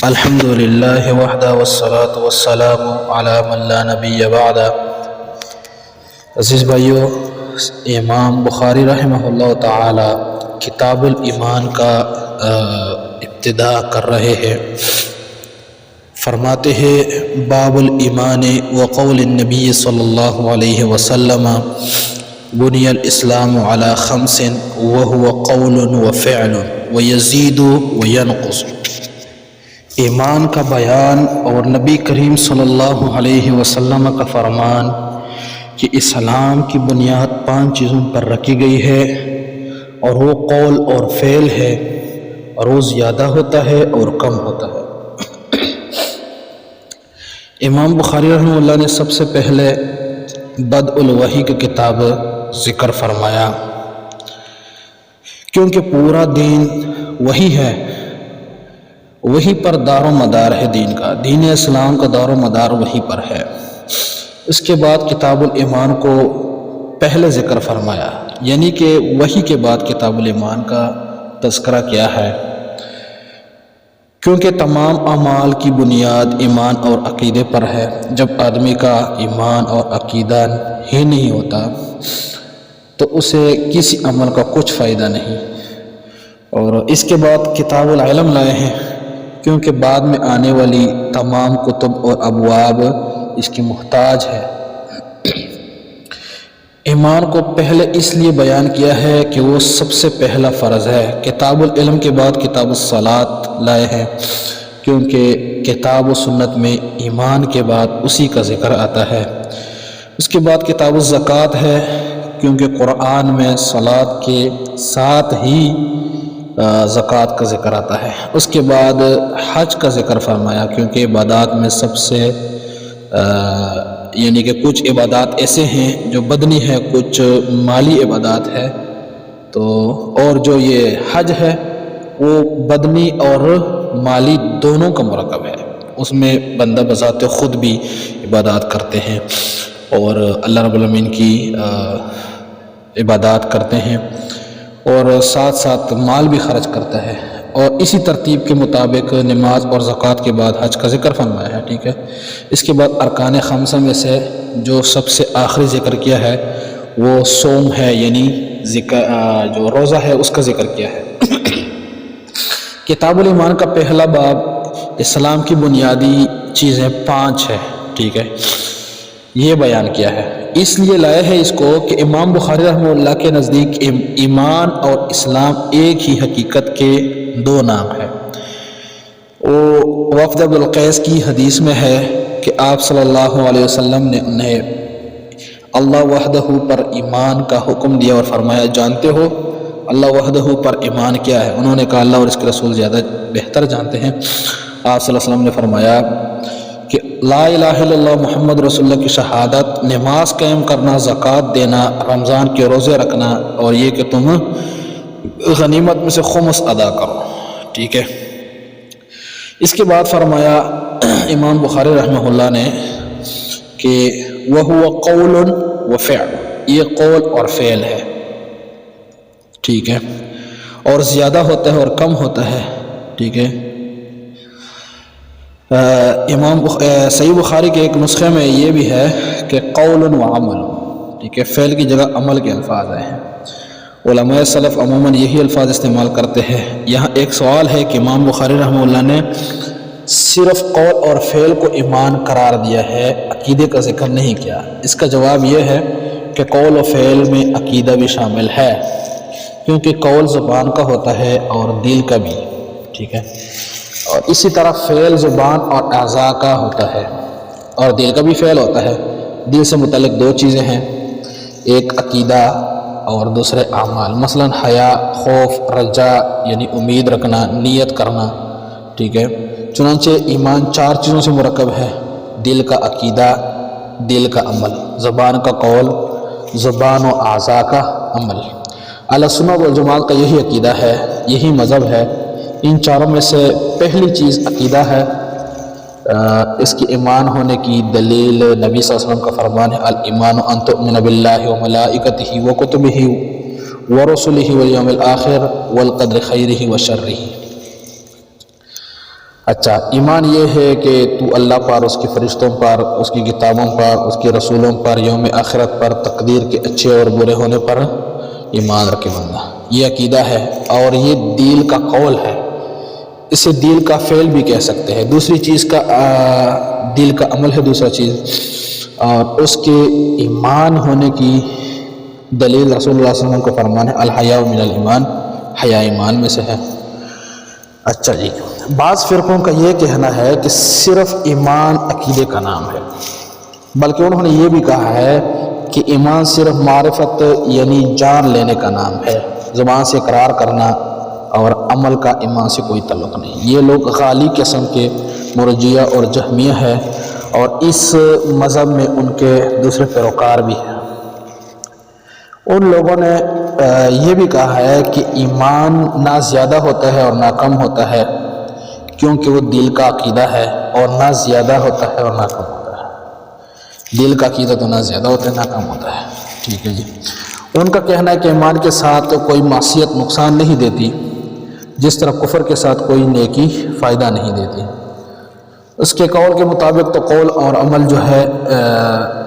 الحمد للہ وحدہ والصلاة والسلام علی من لا نبی بعدہ۔ عزیز بھائیو، امام بخاری رحمہ اللہ تعالی کتاب الایمان کا ابتدا کر رہے ہیں۔ فرماتے ہیں باب الایمان وقول النبی صلی اللہ علیہ وسلم بنی الاسلام علی خمس وهو قول وفعل ویزید وینقص۔ ایمان کا بیان اور نبی کریم صلی اللہ علیہ وسلم کا فرمان کہ اسلام کی بنیاد 5 چیزوں پر رکھی گئی ہے، اور وہ قول اور فعل ہے، اور وہ زیادہ ہوتا ہے اور کم ہوتا ہے۔ امام بخاری رحمہ اللہ نے سب سے پہلے بدء الوحی کی کتاب ذکر فرمایا، کیونکہ پورا دین وہی ہے، وہی پر دار و مدار ہے دین اسلام کا دار و مدار وہی پر ہے۔ اس کے بعد کتاب الایمان کو پہلے ذکر فرمایا، یعنی کہ وحی کے بعد کتاب الایمان کا تذکرہ کیا ہے، کیونکہ تمام اعمال کی بنیاد ایمان اور عقیدے پر ہے۔ جب آدمی کا ایمان اور عقیدہ ہی نہیں ہوتا تو اسے کسی عمل کا کچھ فائدہ نہیں۔ اور اس کے بعد کتاب العلم لائے ہیں، کیونکہ بعد میں آنے والی تمام کتب اور ابواب اس کی محتاج ہے۔ ایمان کو پہلے اس لیے بیان کیا ہے کہ وہ سب سے پہلا فرض ہے۔ کتاب العلم کے بعد کتاب الصلاۃ لائے ہیں، کیونکہ کتاب و سنت میں ایمان کے بعد اسی کا ذکر آتا ہے۔ اس کے بعد کتاب الزکوٰۃ ہے، کیونکہ قرآن میں صلاۃ کے ساتھ ہی زکوٰۃ کا ذکر آتا ہے۔ اس کے بعد حج کا ذکر فرمایا، کیونکہ عبادات میں سب سے یعنی کہ کچھ عبادات ایسے ہیں جو بدنی ہے، کچھ مالی عبادات ہے، تو اور جو یہ حج ہے وہ بدنی اور مالی دونوں کا مرکب ہے۔ اس میں بندہ بذات خود بھی عبادات کرتے ہیں اور اللہ رب العالمین کی عبادات کرتے ہیں، اور ساتھ ساتھ مال بھی خرچ کرتا ہے۔ اور اسی ترتیب کے مطابق نماز اور زکوٰۃ کے بعد حج کا ذکر فرمایا ہے، ٹھیک ہے۔ اس کے بعد ارکان خمسہ میں سے جو سب سے آخری ذکر کیا ہے وہ صوم ہے، یعنی جو روزہ ہے اس کا ذکر کیا ہے۔ کتاب الایمان کا پہلا باب اسلام کی بنیادی چیزیں 5 ہے، ٹھیک ہے، یہ بیان کیا ہے۔ اس لیے لائے ہے اس کو کہ امام بخاری رحمہ اللہ کے نزدیک ایمان اور اسلام ایک ہی حقیقت کے 2 نام ہیں۔ وہ وفد عبد القیس کی حدیث میں ہے کہ آپ صلی اللہ علیہ وسلم نے انہیں اللہ وحدہ پر ایمان کا حکم دیا اور فرمایا، جانتے ہو اللہ وحدہ پر ایمان کیا ہے؟ انہوں نے کہا اللہ اور اس کے رسول زیادہ بہتر جانتے ہیں۔ آپ صلی اللہ علیہ وسلم نے فرمایا کہ لا الہ الا اللہ محمد رسول اللہ کی شہادت، نماز قائم کرنا، زکوٰۃ دینا، رمضان کے روزے رکھنا، اور یہ کہ تم غنیمت میں سے خمس ادا کرو، ٹھیک ہے۔ اس کے بعد فرمایا امام بخاری رحمہ اللہ نے کہ وَهُوَ قَوْلٌ وَفِعْلٌ، یہ قول اور فعل ہے، ٹھیک ہے، اور زیادہ ہوتا ہے اور کم ہوتا ہے، ٹھیک ہے۔ صحیح بخاری کے ایک نسخے میں یہ بھی ہے کہ قول و عمل، ٹھیک ہے، فعل کی جگہ عمل کے الفاظ آئے ہیں۔ علماء سلف عموماً یہی الفاظ استعمال کرتے ہیں۔ یہاں ایک سوال ہے کہ امام بخاری رحمہ اللہ نے صرف قول اور فعل کو ایمان قرار دیا ہے، عقیدے کا ذکر نہیں کیا۔ اس کا جواب یہ ہے کہ قول و فعل میں عقیدہ بھی شامل ہے، کیونکہ قول زبان کا ہوتا ہے اور دل کا بھی، ٹھیک ہے، اور اسی طرح فعل زبان اور اعضاء کا ہوتا ہے اور دل کا بھی فعل ہوتا ہے۔ دل سے متعلق 2 چیزیں ہیں، ایک عقیدہ اور دوسرے اعمال، مثلا حیا، خوف، رجا یعنی امید رکھنا، نیت کرنا، ٹھیک ہے۔ چنانچہ ایمان 4 چیزوں سے مرکب ہے، دل کا عقیدہ، دل کا عمل، زبان کا قول، زبان و اعضاء کا عمل۔ اہل سنت والجماعت کا یہی عقیدہ ہے، یہی مذہب ہے۔ ان 4 میں سے پہلی چیز عقیدہ ہے۔ اس کی ایمان ہونے کی دلیل نبی صلی اللہ علیہ وسلم کا فرمان ہے، الایمان ان تؤمن باللہ وملائکتہ وکتبہ ورسلہ والیوم الآخر والقدر خیرہ وشرہ۔ اچھا، ایمان یہ ہے کہ تو اللہ پر، اس کے فرشتوں پر، اس کی کتابوں پر، اس کے رسولوں پر، یوم آخرت پر، تقدیر کے اچھے اور برے ہونے پر ایمان رکھے بندہ، یہ عقیدہ ہے اور یہ دل کا قول ہے، اسے دل کا فعل بھی کہہ سکتے ہیں۔ دوسری چیز کا دل کا عمل ہے، دوسرا چیز، اور اس کے ایمان ہونے کی دلیل رسول اللہ صلی اللہ علیہ وسلم کا فرمان ہے الحیاء من الایمان، حیا ایمان میں سے ہے۔ اچھا جی، بعض فرقوں کا یہ کہنا ہے کہ صرف ایمان عقیدے کا نام ہے، بلکہ انہوں نے یہ بھی کہا ہے کہ ایمان صرف معرفت یعنی جان لینے کا نام ہے، زبان سے اقرار کرنا اور عمل کا ایمان سے کوئی تعلق نہیں۔ یہ لوگ غالی قسم کے مرجیہ اور جہمیہ ہے، اور اس مذہب میں ان کے دوسرے پیروکار بھی ہیں۔ ان لوگوں نے یہ بھی کہا ہے کہ ایمان نہ زیادہ ہوتا ہے اور نہ کم ہوتا ہے، کیونکہ وہ دل کا عقیدہ ہے، اور نہ زیادہ ہوتا ہے اور نہ کم ہوتا ہے۔ دل کا عقیدہ تو نہ زیادہ ہوتا ہے نہ کم ہوتا ہے، ٹھیک ہے جی۔ ان کا کہنا ہے کہ ایمان کے ساتھ کوئی معصیت نقصان نہیں دیتی، جس طرح کفر کے ساتھ کوئی نیکی فائدہ نہیں دیتی۔ اس کے قول کے مطابق تو قول اور عمل جو ہے،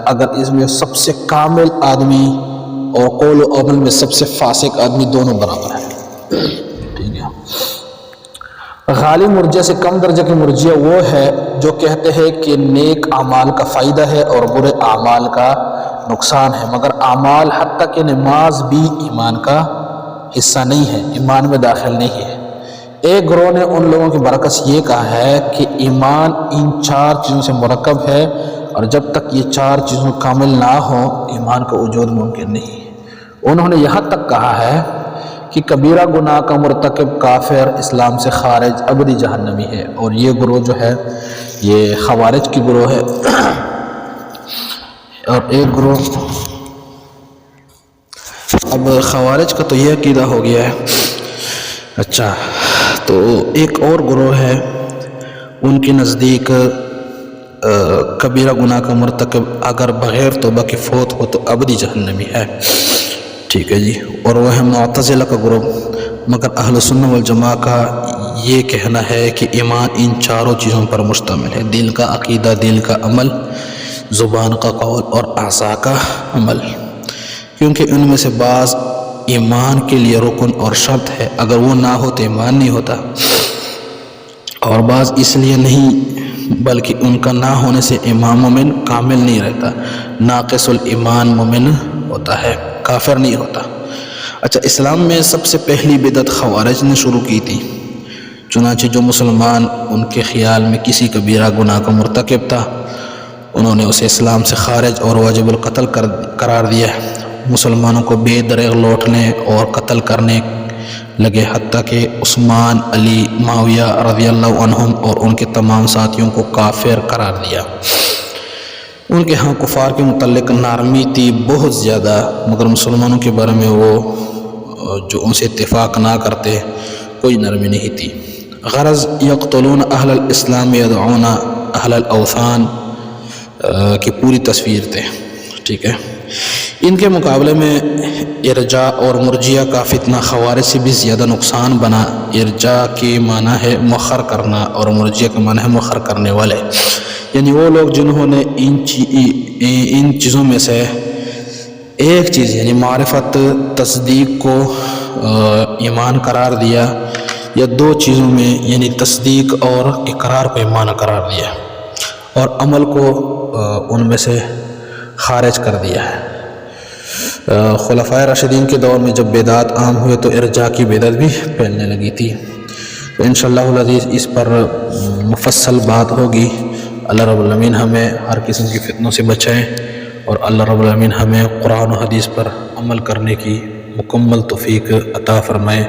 اگر اس میں سب سے کامل آدمی اور قول و عمل میں سب سے فاسق آدمی دونوں برابر ہیں، ٹھیک ہے۔ غالی مرجع سے کم درجے کے مرجع وہ ہے جو کہتے ہیں کہ نیک اعمال کا فائدہ ہے اور برے اعمال کا نقصان ہے، مگر اعمال حتیٰ کہ نماز بھی ایمان کا حصہ نہیں ہے، ایمان میں داخل نہیں ہے۔ ایک گروہ نے ان لوگوں کے برعکس یہ کہا ہے کہ ایمان ان چار چیزوں سے مرکب ہے، اور جب تک یہ چار چیزوں کامل نہ ہوں ایمان کا وجود ممکن نہیں ہے۔ انہوں نے یہاں تک کہا ہے کہ کبیرہ گناہ کا مرتکب کافر، اسلام سے خارج، ابدی جہنمی ہے، اور یہ گروہ جو ہے یہ خوارج کی گروہ ہے۔ اور ایک گروہ، اب خوارج کا تو یہ عقیدہ ہو گیا ہے۔ اچھا، تو ایک اور گروہ ہے، ان کے نزدیک کبیرہ گناہ کا مرتکب اگر بغیر توبہ کے فوت ہو تو ابدی جہنمی ہے، ٹھیک ہے جی۔ اور وہ ہے معتزلہ کا گروہ، مگر اہل سنت والجماعہ کا یہ کہنا ہے کہ ایمان ان چاروں چیزوں پر مشتمل ہے، دل کا عقیدہ، دل کا عمل، زبان کا قول اور اعضاء کا عمل، کیونکہ ان میں سے بعض ایمان کے لیے رکن اور شرط ہے، اگر وہ نہ ہو تو ایمان نہیں ہوتا، اور بعض اس لیے نہیں بلکہ ان کا نہ ہونے سے ایمان مومن کامل نہیں رہتا، ناقص الایمان مومن ہوتا ہے، کافر نہیں ہوتا۔ اچھا، اسلام میں سب سے پہلی بدعت خوارج نے شروع کی تھی، چنانچہ جو مسلمان ان کے خیال میں کسی کبیرہ گناہ کا مرتکب تھا، انہوں نے اسے اسلام سے خارج اور واجب القتل قرار دیا، مسلمانوں کو بے دریغ لوٹنے اور قتل کرنے لگے، حتیٰ کہ عثمان، علی، معاویہ رضی اللہ عنہم اور ان کے تمام ساتھیوں کو کافر قرار دیا۔ ان کے ہاں کفار کے متعلق نرمی تھی بہت زیادہ، مگر مسلمانوں کے بارے میں وہ جو ان سے اتفاق نہ کرتے کوئی نرمی نہیں تھی۔ غرض یقتلون اہل الاسلام یدعون اہل الاوثان کی پوری تصویر تھے، ٹھیک ہے۔ ان کے مقابلے میں ارجاء اور مرجیہ کا فتنہ خوارج سے بھی زیادہ نقصان بنا۔ ارجاء کے معنی ہے مؤخر کرنا، اور مرجیہ کا معنی ہے مؤخر کرنے والے، یعنی وہ لوگ جنہوں نے ان چیزوں میں سے ایک چیز یعنی معرفت، تصدیق کو ایمان قرار دیا، یا دو چیزوں میں یعنی تصدیق اور اقرار کو ایمان قرار دیا، اور عمل کو ان میں سے خارج کر دیا ہے۔ خلفائے راشدین کے دور میں جب بدعات عام ہوئے تو ارجاء کی بدعت بھی پھیلنے لگی تھی، تو انشاءاللہ العزیز اس پر مفصل بات ہوگی۔ اللہ رب العالمین ہمیں ہر قسم کی فتنوں سے بچائیں، اور اللہ رب العالمین ہمیں قرآن و حدیث پر عمل کرنے کی مکمل توفیق عطا فرمائے۔